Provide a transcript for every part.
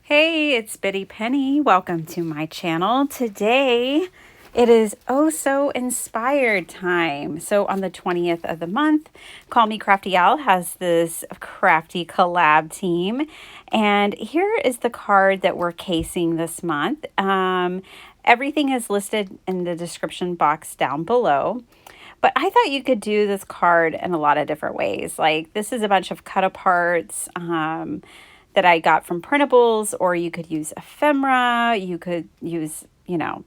Hey, it's Biddy Penny. Welcome to my channel. Today it is oh so inspired time. So on the 20th of the month, Call Me Crafty Al has this Crafty Collab team. And here is the card that we're casing this month. Everything is listed in the description box down below. But I thought you could do this card in a lot of different ways. Like this is a bunch of cut aparts that I got from printables, or you could use ephemera. You could use,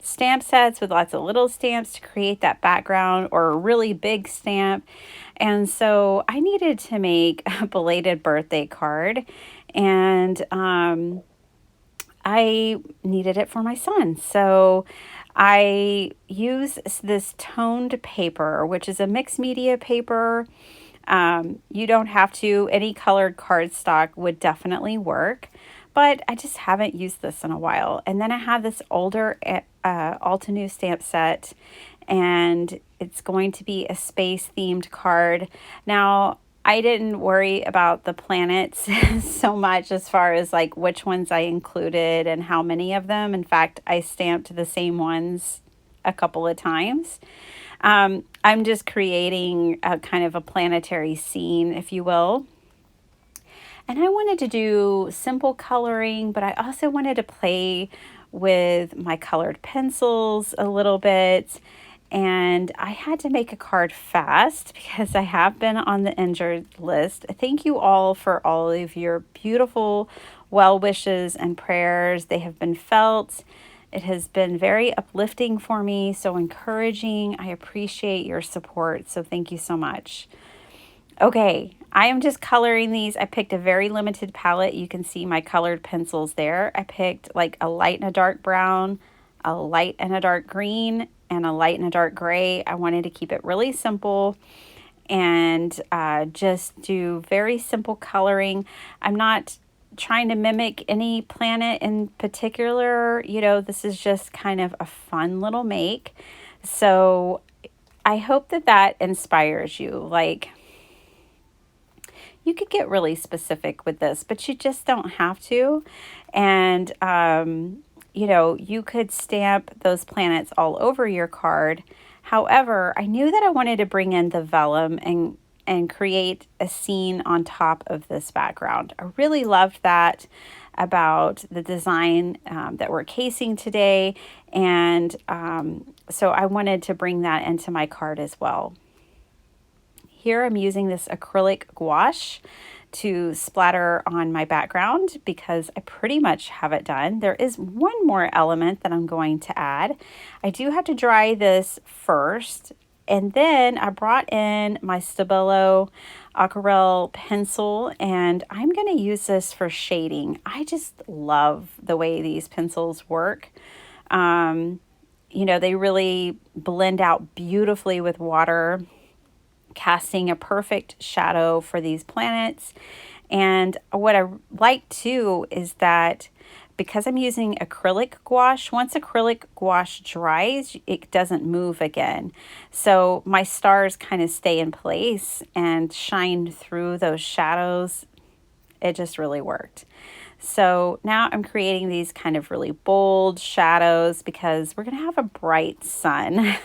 stamp sets with lots of little stamps to create that background, or a really big stamp. And so I needed to make a belated birthday card, and I needed it for my son. So I use this toned paper, which is a mixed media paper. You don't have to. Any colored cardstock would definitely work, but I just haven't used this in a while. And then I have this older Altenew stamp set, and it's going to be a space themed card. Now, I didn't worry about the planets so much as far as like which ones I included and how many of them. In fact, I stamped the same ones a couple of times. I'm just creating a kind of a planetary scene, if you will. And I wanted to do simple coloring, but I also wanted to play with my colored pencils a little bit. And I had to make a card fast because I have been on the injured list. Thank you all for all of your beautiful well wishes and prayers. They have been felt. It has been very uplifting for me, so encouraging. I appreciate your support, so thank you so much. Okay, I am just coloring these. I picked a very limited palette. You can see my colored pencils there. I picked like a light and a dark brown, a light and a dark green, and a light and a dark gray. I wanted to keep it really simple and just do very simple coloring. I'm not trying to mimic any planet in particular. This is just kind of a fun little make. So I hope that inspires you. Like, you could get really specific with this, but you just don't have to. And, you could stamp those planets all over your card. However, I knew that I wanted to bring in the vellum and create a scene on top of this background. I really loved that about the design that we're casing today. And so I wanted to bring that into my card as well. Here I'm using this acrylic gouache to splatter on my background because I pretty much have it done. There is one more element that I'm going to add. I do have to dry this first, and then I brought in my Stabilo Aquarelle pencil, and I'm going to use this for shading. I just love the way these pencils work. They really blend out beautifully with water, casting a perfect shadow for these planets. And what I like too is that because I'm using acrylic gouache, once acrylic gouache dries, it doesn't move again. So my stars kind of stay in place and shine through those shadows. It just really worked. So now I'm creating these kind of really bold shadows because we're going to have a bright sun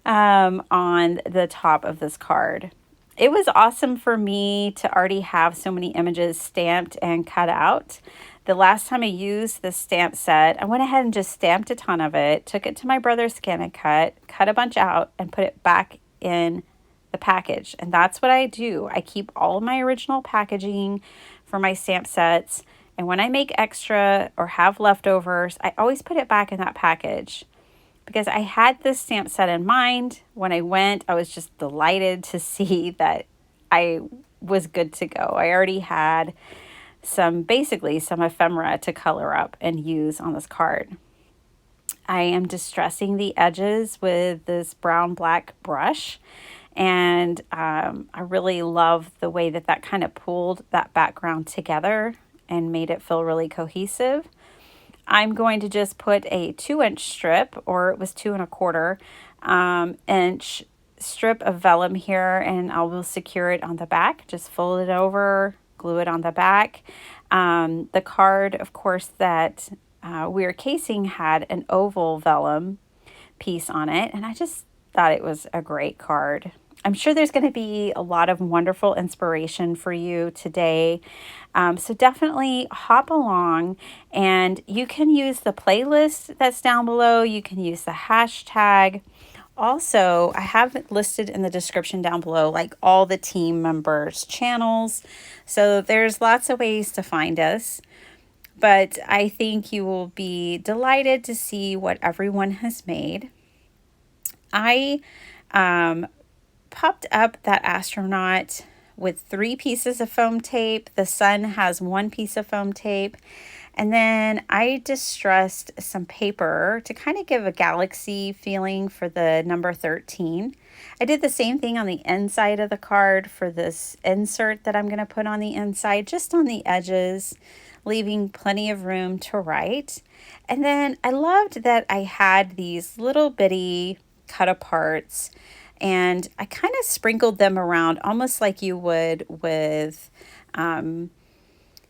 on the top of this card. It was awesome for me to already have so many images stamped and cut out. The last time I used this stamp set, I went ahead and just stamped a ton of it, took it to my brother's Scan and cut a bunch out, and put it back in the package. And that's what I do. I keep all of my original packaging for my stamp sets. And when I make extra or have leftovers, I always put it back in that package, because I had this stamp set in mind. When I went, I was just delighted to see that I was good to go. I already had some ephemera to color up and use on this card. I am distressing the edges with this brown black brush, and I really love the way that kind of pulled that background together and made it feel really cohesive. I'm going to just put a 2-inch strip, or it was 2 1/4 inch strip of vellum here, and I will secure it on the back. Just fold it over glue it on the back. The card, of course, that we were casing had an oval vellum piece on it, and I just thought it was a great card. I'm sure there's going to be a lot of wonderful inspiration for you today. So definitely hop along, and you can use the playlist that's down below. You can use the hashtag. Also, I have it listed in the description down below, like all the team members' channels. So there's lots of ways to find us. But I think you will be delighted to see what everyone has made. I popped up that astronaut with 3 pieces of foam tape. The sun has 1 piece of foam tape. And then I distressed some paper to kind of give a galaxy feeling for the number 13. I did the same thing on the inside of the card for this insert that I'm going to put on the inside, just on the edges, leaving plenty of room to write. And then I loved that I had these little bitty cut aparts, and I kind of sprinkled them around almost like you would with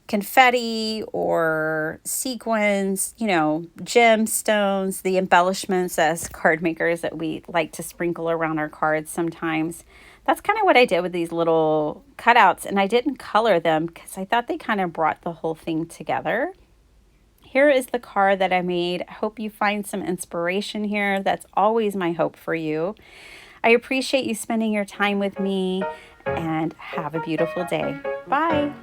confetti or sequins, you know, gemstones, the embellishments as card makers that we like to sprinkle around our cards sometimes. That's kind of what I did with these little cutouts, and I didn't color them because I thought they kind of brought the whole thing together. Here is the card that I made. I hope you find some inspiration here. That's always my hope for you. I appreciate you spending your time with me, and have a beautiful day. Bye.